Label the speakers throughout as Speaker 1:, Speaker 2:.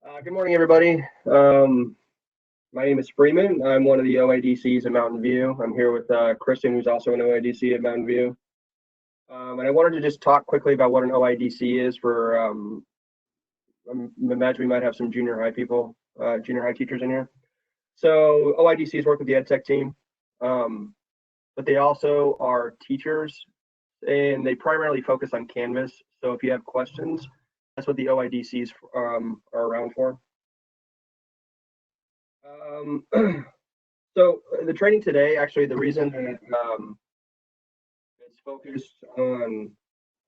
Speaker 1: Good morning, everybody. My name is Freeman. I'm one of the OIDCs at Mountain View. I'm here with Kristen, who's also an OIDC at Mountain View. And I wanted to just talk quickly about what an OIDC is for, imagine we might have some junior high people, junior high teachers in here. So OIDCs work with the ed tech team, but they also are teachers and they primarily focus on Canvas. So if you have questions, that's what the OIDCs are around for. Um, so the training today, actually, the reason that it's focused on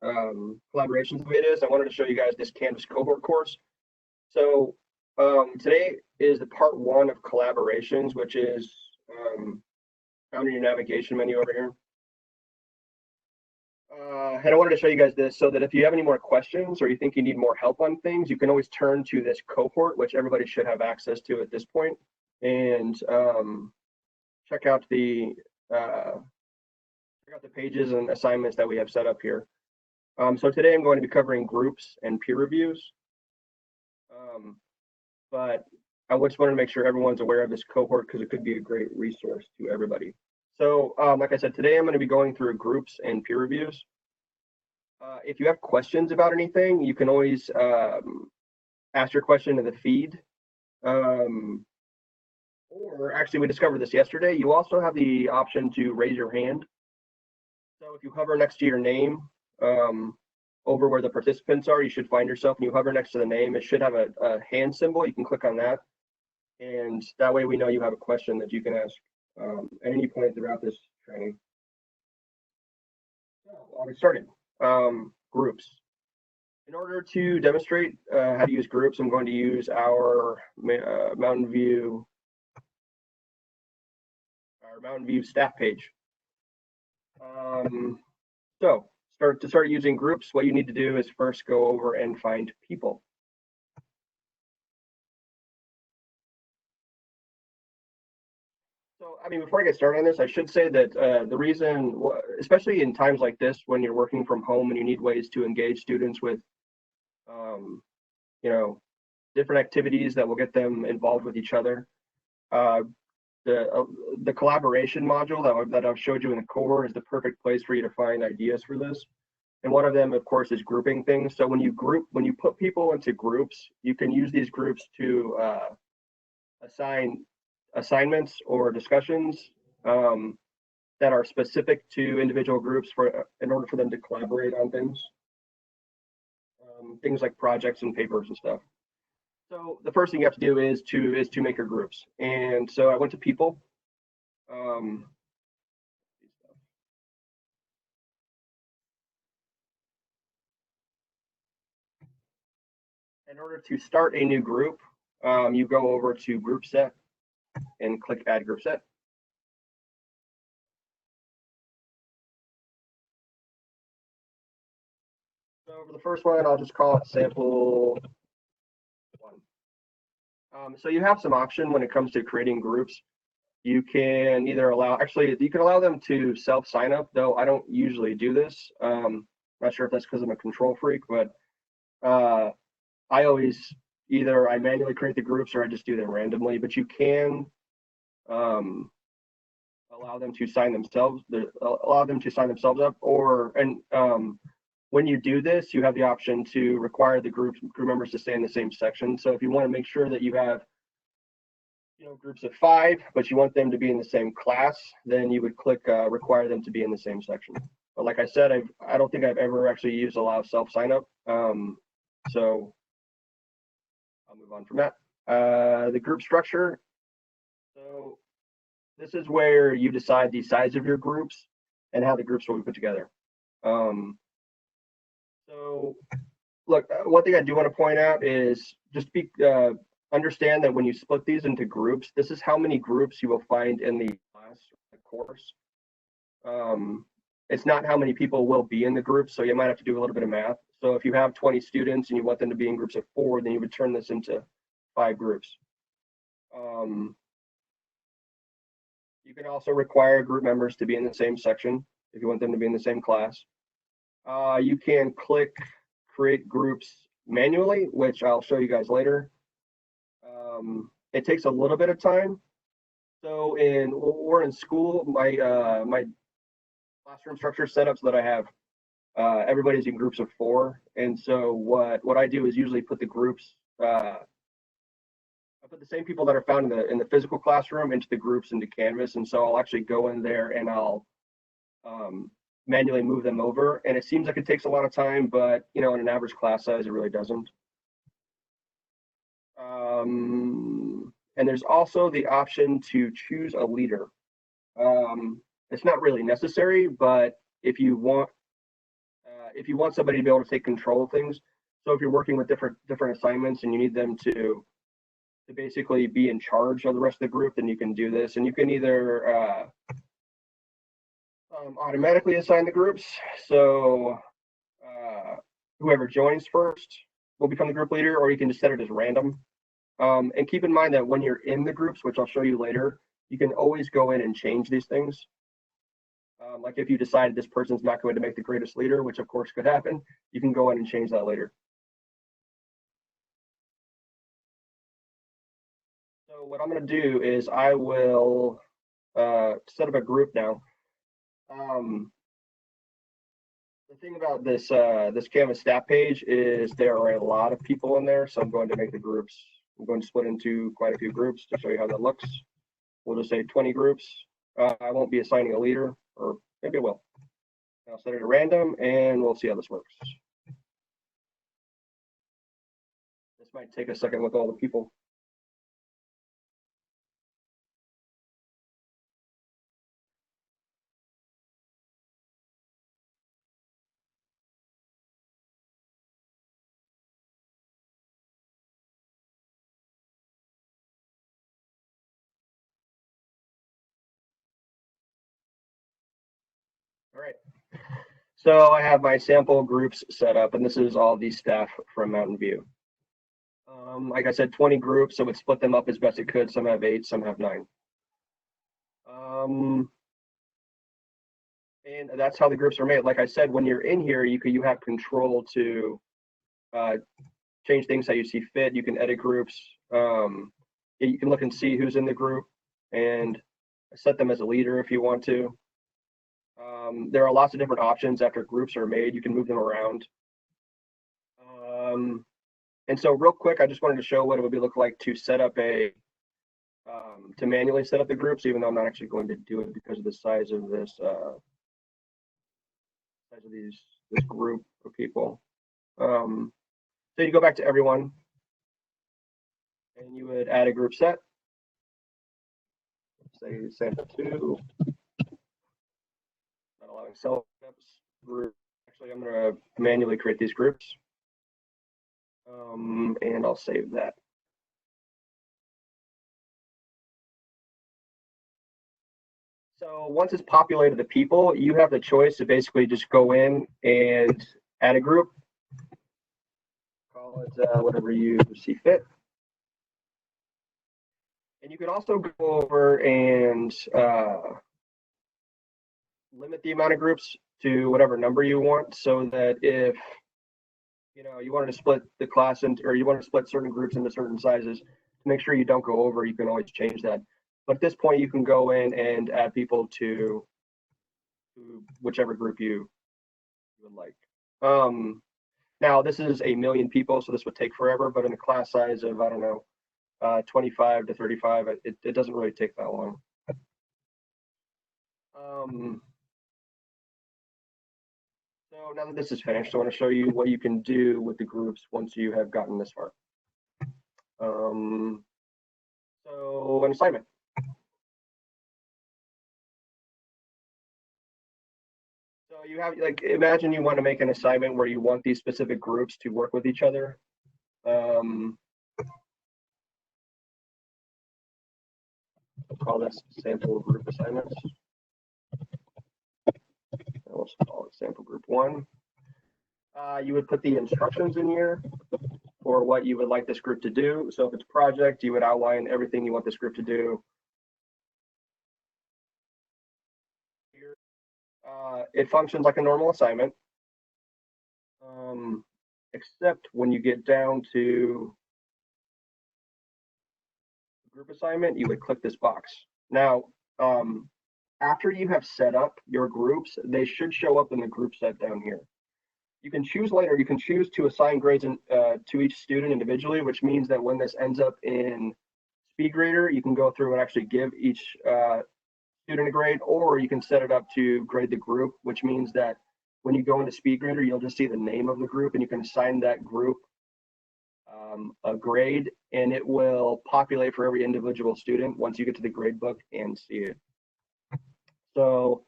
Speaker 1: collaborations the way it is, I wanted to show you guys this Canvas cohort course. So today is the part one of collaborations, which is found in your navigation menu over here. And I wanted to show you guys this so that if you have any more questions or you think you need more help on things, you can always turn to this cohort, which everybody should have access to at this point, and check out the pages and assignments that we have set up here. So today I'm going to be covering groups and peer reviews, but I just wanted to make sure everyone's aware of this cohort because it could be a great resource to everybody. So like I said, today I'm going to be going through groups and peer reviews. If you have questions about anything, you can always ask your question in the feed. Or actually, we discovered this yesterday. You also have the option to raise your hand. So if you hover next to your name, over where the participants are, you should find yourself, and you hover next to the name, it should have a hand symbol. You can click on that, and that way we know you have a question that you can ask at any point throughout this training. So I'll get started. Groups. In order to demonstrate how to use groups, I'm going to use our Mountain View staff page. So to start using groups, what you need to do is first go over and find people. So, I mean, before I get started on this, I should say that the reason, especially in times like this, when you're working from home and you need ways to engage students with, different activities that will get them involved with each other, the collaboration module that I've showed you in the cohort is the perfect place for you to find ideas for this. And one of them, of course, is grouping things. So when you put people into groups, you can use these groups to assign assignments or discussions that are specific to individual groups in order for them to collaborate on things like projects and papers and stuff. So the first thing you have to do is to make your groups. And so I went to people. In order to start a new group, you go over to group set and click add group set. So for the first one, I'll just call it sample one. So you have some option when it comes to creating groups. You can either you can allow them to self sign up, though I don't usually do this. Not sure if that's because I'm a control freak, but I always I manually create the groups or I just do them randomly, but you can allow them to sign themselves up, when you do this, you have the option to require the group members to stay in the same section. So if you want to make sure that you have groups of 5, but you want them to be in the same class, then you would click require them to be in the same section. But like I said, I don't think I've ever actually used allow self sign up. So I'll move on from that. The group structure. So this is where you decide the size of your groups and how the groups will be put together. So look, one thing I do want to point out is just understand that when you split these into groups, this is how many groups you will find in the class or the course. It's not how many people will be in the group, so you might have to do a little bit of math. So if you have 20 students and you want them to be in groups of 4, then you would turn this into 5 groups. You can also require group members to be in the same section if you want them to be in the same class. You can click create groups manually, which I'll show you guys later. It takes a little bit of time. So we're in school, my classroom structure set up so that I have everybody's in groups of 4. And so what I do is usually put the groups, I put the same people that are found in the physical classroom into the groups into Canvas. And so I'll actually go in there and I'll manually move them over. And it seems like it takes a lot of time, but in an average class size, it really doesn't. And there's also the option to choose a leader. It's not really necessary, but if you want somebody to be able to take control of things, so if you're working with different assignments and you need them to basically be in charge of the rest of the group, then you can do this. And you can either automatically assign the groups. So whoever joins first will become the group leader, or you can just set it as random. And keep in mind that when you're in the groups, which I'll show you later, you can always go in and change these things. Like if you decide this person's not going to make the greatest leader, which of course could happen, you can go in and change that later. So what I'm going to do is I will set up a group now. The thing about this Canvas stat page is there are a lot of people in there, so I'm going to make the groups. I'm going to split into quite a few groups to show you how that looks. We'll just say 20 groups. I won't be assigning a leader, or maybe I will. I'll set it at random, and we'll see how this works. This might take a second with all the people. All right. So I have my sample groups set up, and this is all the staff from Mountain View. Like I said, 20 groups, so it split them up as best it could. Some have 8, some have 9. And that's how the groups are made. Like I said, when you're in here, you have control to change things how you see fit. You can edit groups. You can look and see who's in the group and set them as a leader if you want to. There are lots of different options after groups are made. You can move them around. And so real quick, I just wanted to show what it would look like to set up to manually set up the groups, even though I'm not actually going to do it because of the size of this this group of people. So you go back to everyone, and you would add a group set. Say sample 2. Not allowing self group. Actually, I'm going to manually create these groups, and I'll save that. So once it's populated the people, you have the choice to basically just go in and add a group. Call it whatever you see fit. And you can also go over and limit the amount of groups to whatever number you want, so that if you wanted to split the class into, or you want to split certain groups into certain sizes, to make sure you don't go over, you can always change that. But at this point, you can go in and add people to whichever group you would like. Now, this is 1 million people, so this would take forever, but in a class size of, I don't know, 25 to 35, it doesn't really take that long. So now that this is finished, I want to show you what you can do with the groups once you have gotten this far. So an assignment. So you have, like, imagine you want to make an assignment where you want these specific groups to work with each other. We'll call this sample group assignments. We'll call it sample group 1. You would put the instructions in here for what you would like this group to do. So if it's project, you would outline everything you want this group to do. It functions like a normal assignment, except when you get down to group assignment, you would click this box. Now, after you have set up your groups, they should show up in the group set down here. You can choose later, you can choose to assign grades to each student individually, which means that when this ends up in SpeedGrader, you can go through and actually give each student a grade, or you can set it up to grade the group, which means that when you go into SpeedGrader, you'll just see the name of the group and you can assign that group a grade, and it will populate for every individual student once you get to the grade book and see it. So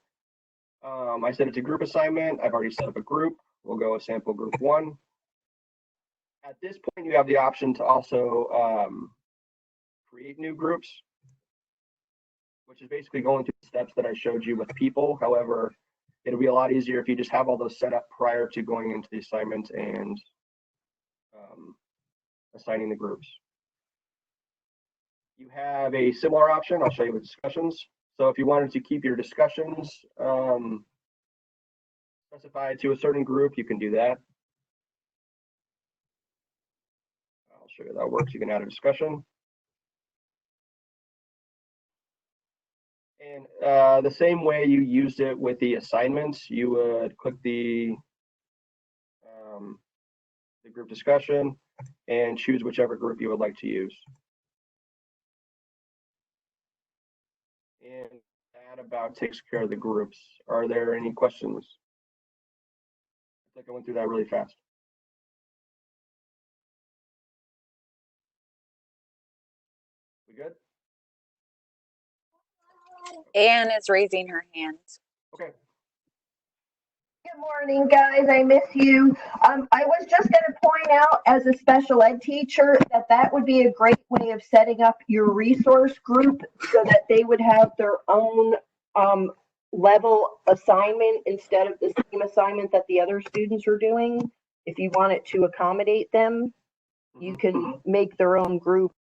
Speaker 1: I said it's a group assignment. I've already set up a group. We'll go with sample group 1. At this point, you have the option to also create new groups, which is basically going through the steps that I showed you with people. However, it'll be a lot easier if you just have all those set up prior to going into the assignment and assigning the groups. You have a similar option. I'll show you with discussions. So if you wanted to keep your discussions specified to a certain group, you can do that. I'll show you how that works. You can add a discussion. And the same way you used it with the assignments, you would click the group discussion and choose whichever group you would like to use. And that about takes care of the groups. Are there any questions? I think I went through that really fast. We good?
Speaker 2: Anne is raising her hand.
Speaker 1: Okay.
Speaker 3: Good morning, guys. I miss you. I was just going to point out as a special ed teacher that would be a great way of setting up your resource group so that they would have their own level assignment instead of the same assignment that the other students are doing. If you want it to accommodate them, you can make their own group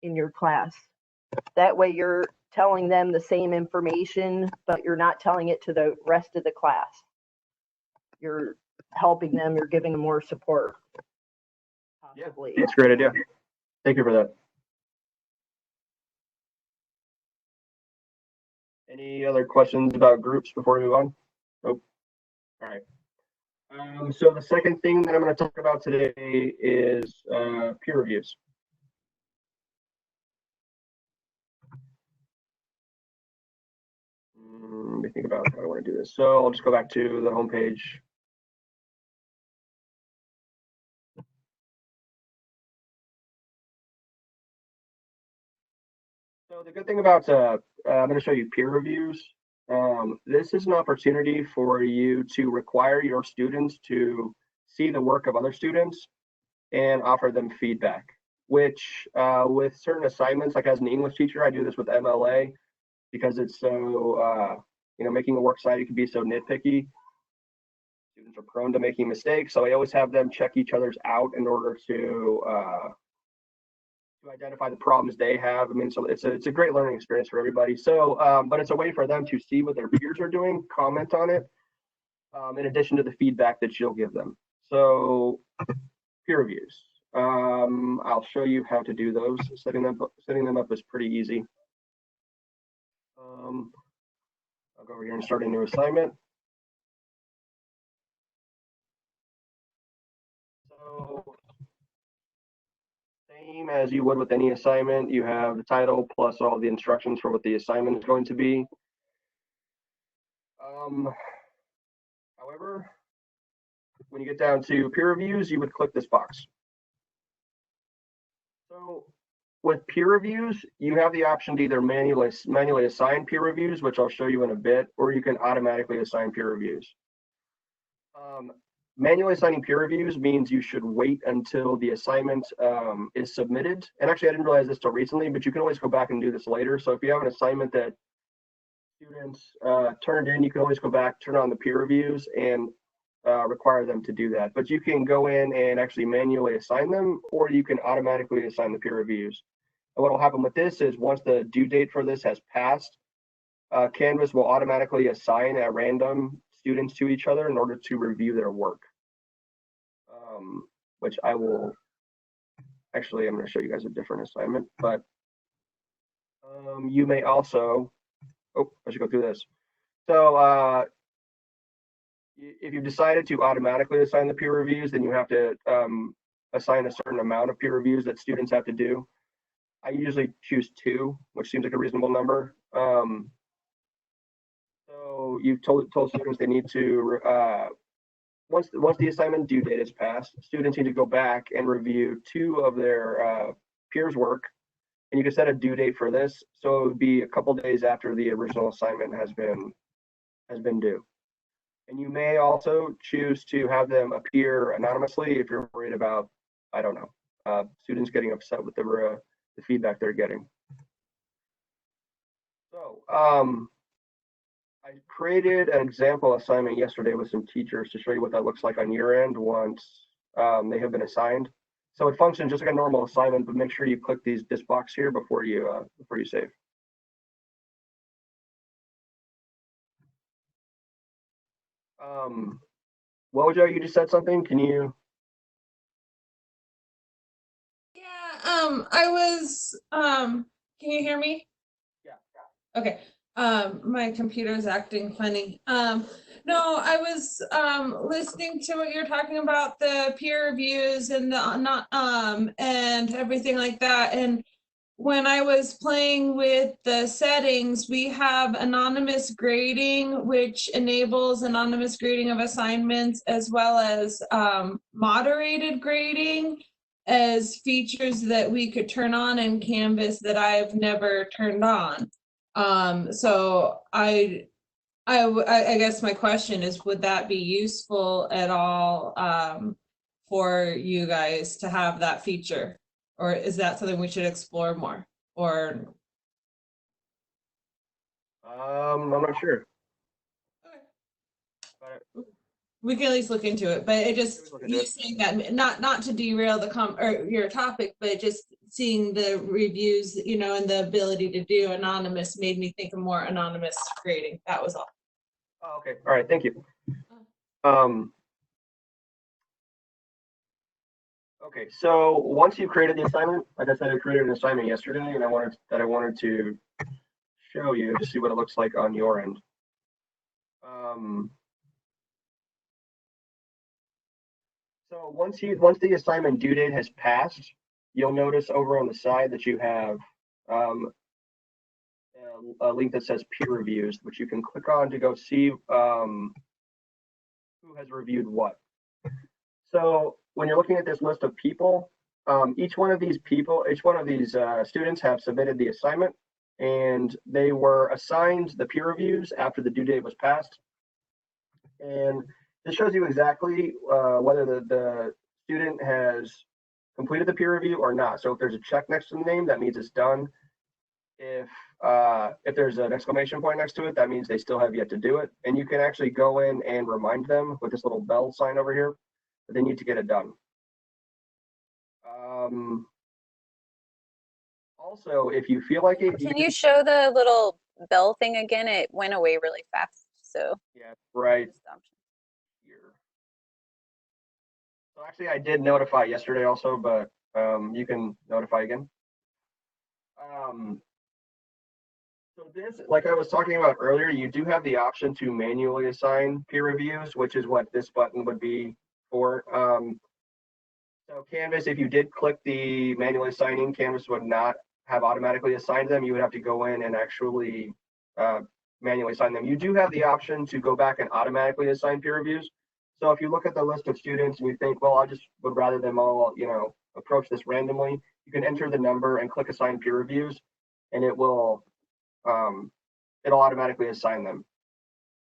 Speaker 3: in your class. That way you're telling them the same information, but you're not telling it to the rest of the class. You're helping them, you're giving them more support. Possibly.
Speaker 1: Yeah, that's a great idea. Thank you for that. Any other questions about groups before we move on? Nope. All right. So the second thing that I'm going to talk about today is peer reviews. Let me think about how I want to do this. So I'll just go back to the home page. So the good thing about I'm going to show you peer reviews. This is an opportunity for you to require your students to see the work of other students and offer them feedback, which with certain assignments, like as an English teacher, I do this with MLA because it's so, making a work cited can be so nitpicky. Students are prone to making mistakes. So I always have them check each other's out in order to identify the problems they have. I mean, so it's a great learning experience for everybody. So, but it's a way for them to see what their peers are doing, comment on it, in addition to the feedback that you'll give them. So peer reviews. I'll show you how to do those. Setting them up is pretty easy. I'll go over here and start a new assignment. So same as you would with any assignment, you have the title plus all the instructions for what the assignment is going to be. However, when you get down to peer reviews, you would click this box. So with peer reviews, you have the option to either manually assign peer reviews, which I'll show you in a bit, or you can automatically assign peer reviews. Manually assigning peer reviews means you should wait until the assignment is submitted. And actually, I didn't realize this till recently, but you can always go back and do this later. So if you have an assignment that students turned in, you can always go back, turn on the peer reviews, and require them to do that. But you can go in and actually manually assign them, or you can automatically assign the peer reviews. And what will happen with this is once the due date for this has passed, Canvas will automatically assign at random students to each other in order to review their work, which I will, actually, I'm going to show you guys a different assignment, but You may also, oh, I should go through this. So if you've decided to automatically assign the peer reviews, then you have to assign a certain amount of peer reviews that students have to do. I usually choose 2, which seems like a reasonable number. So you've told students they need to, once the assignment due date is passed, students need to go back and review 2 of their peers' work. And you can set a due date for this, so it would be a couple days after the original assignment has been due. And you may also choose to have them appear anonymously if you're worried about, I don't know, students getting upset with the feedback they're getting. So I created an example assignment yesterday with some teachers to show you what that looks like on your end once they have been assigned. So it functions just like a normal assignment, but make sure you click this box here before you save. Wojo, you just said something. Can you?
Speaker 4: Yeah, I was, can you hear me?
Speaker 1: Yeah.
Speaker 4: Okay, my computer's acting funny. No, I was, listening to what you're talking about, the peer reviews and the, not, and everything like that. And when I was playing with the settings, we have anonymous grading, which enables anonymous grading of assignments, as well as, moderated grading as features that we could turn on in Canvas that I've never turned on. So I guess my question is, would that be useful at all for you guys to have that feature? Or is that something we should explore more? Or
Speaker 1: I'm not sure.
Speaker 4: we can at least look into it, but it just, you saying that, not to derail the or your topic, but just seeing the reviews, you know, and the ability to do anonymous made me think of more anonymous grading. That was all.
Speaker 1: Oh, okay. All right. Thank you. Okay. So once you've created the assignment, like I said, I created an assignment yesterday, and I wanted to show you to see what it looks like on your end. So once the assignment due date has passed, you'll notice over on the side that you have a link that says peer reviews, which you can click on to go see who has reviewed what. So when you're looking at this list of people, each one of these students have submitted the assignment, and they were assigned the peer reviews after the due date was passed. And this shows you exactly whether the student has completed the peer review or not. So if there's a check next to the name, that means it's done. If there's an exclamation point next to it, that means they still have yet to do it. And you can actually go in and remind them with this little bell sign over here that they need to get it done. Also, if you feel like it,
Speaker 2: Can you show the little bell thing again? It went away really fast. So
Speaker 1: yeah, right here. So actually, I did notify yesterday also, but you can notify again. So this, like I was talking about earlier, you do have the option to manually assign peer reviews, which is what this button would be for. So Canvas, if you did click the manually assigning, Canvas would not have automatically assigned them. You would have to go in and actually manually assign them. You do have the option to go back and automatically assign peer reviews. So if you look at the list of students and you think, well, I just would rather them all, approach this randomly, you can enter the number and click assign peer reviews, and it will it'll automatically assign them.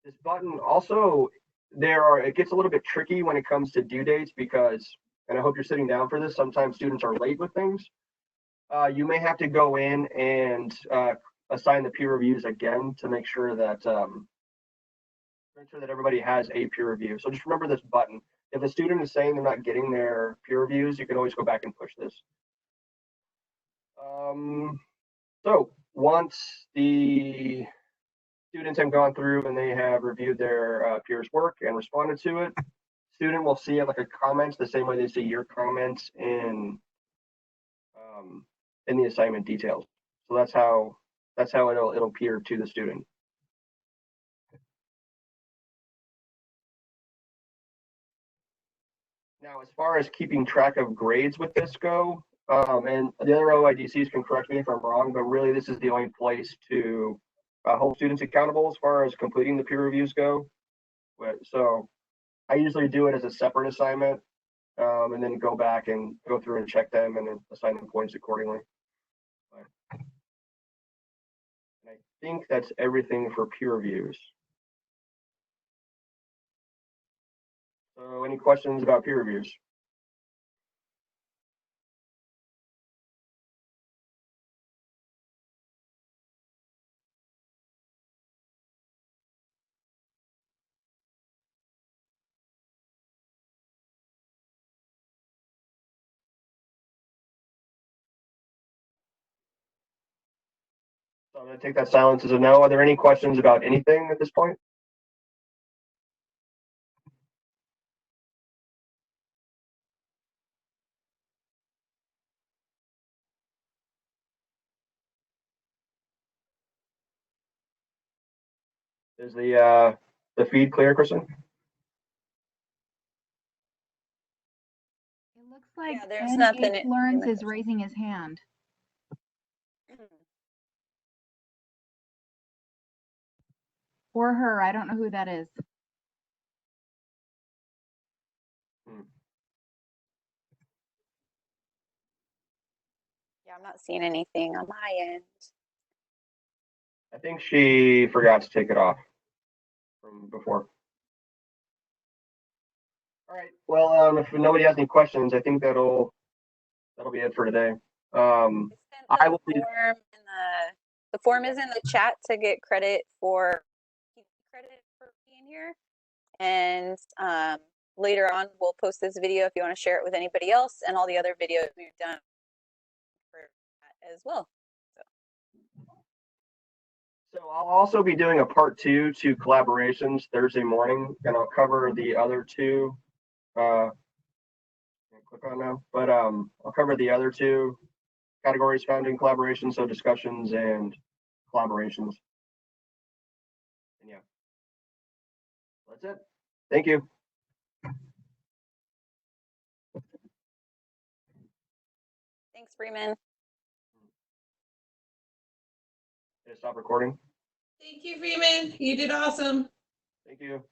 Speaker 1: This button also, it gets a little bit tricky when it comes to due dates because, and I hope you're sitting down for this, sometimes students are late with things. You may have to go in and assign the peer reviews again to make sure that everybody has a peer review. So just remember this button. If a student is saying they're not getting their peer reviews, you can always go back and push this. So once the students have gone through and they have reviewed their peers' work and responded to it, student will see it like a comment the same way they see your comments in the assignment details. So that's how That's how it'll appear to the student. Now, as far as keeping track of grades with this go, and the other OIDCs can correct me if I'm wrong, but really this is the only place to hold students accountable as far as completing the peer reviews go. So I usually do it as a separate assignment, and then go back and go through and check them and then assign them points accordingly. And I think that's everything for peer reviews. So any questions about peer reviews? So I'm going to take that silence as a no. Are there any questions about anything at this point? Is the feed clear, Kristen?
Speaker 5: It looks like
Speaker 2: Yeah, there's
Speaker 5: NH
Speaker 2: nothing in
Speaker 5: Lawrence
Speaker 2: the
Speaker 5: is raising his hand. Or her, I don't know who that is.
Speaker 2: Yeah, I'm not seeing anything on my end.
Speaker 1: I think she forgot to take it off from before. All right. Well, if nobody has any questions, I think that'll be it for today. I will be.
Speaker 2: The form is in the chat to get credit for being here, and later on we'll post this video if you want to share it with anybody else, and all the other videos we've done for that as well.
Speaker 1: So I'll also be doing a part 2 to collaborations Thursday morning, and I'll cover the other two. Click on now, but I'll cover the other two categories found in collaboration, so discussions and collaborations. And yeah, that's it. Thank you.
Speaker 2: Thanks, Freeman.
Speaker 1: Stop recording.
Speaker 4: Thank you, Freeman. You did awesome.
Speaker 1: Thank you.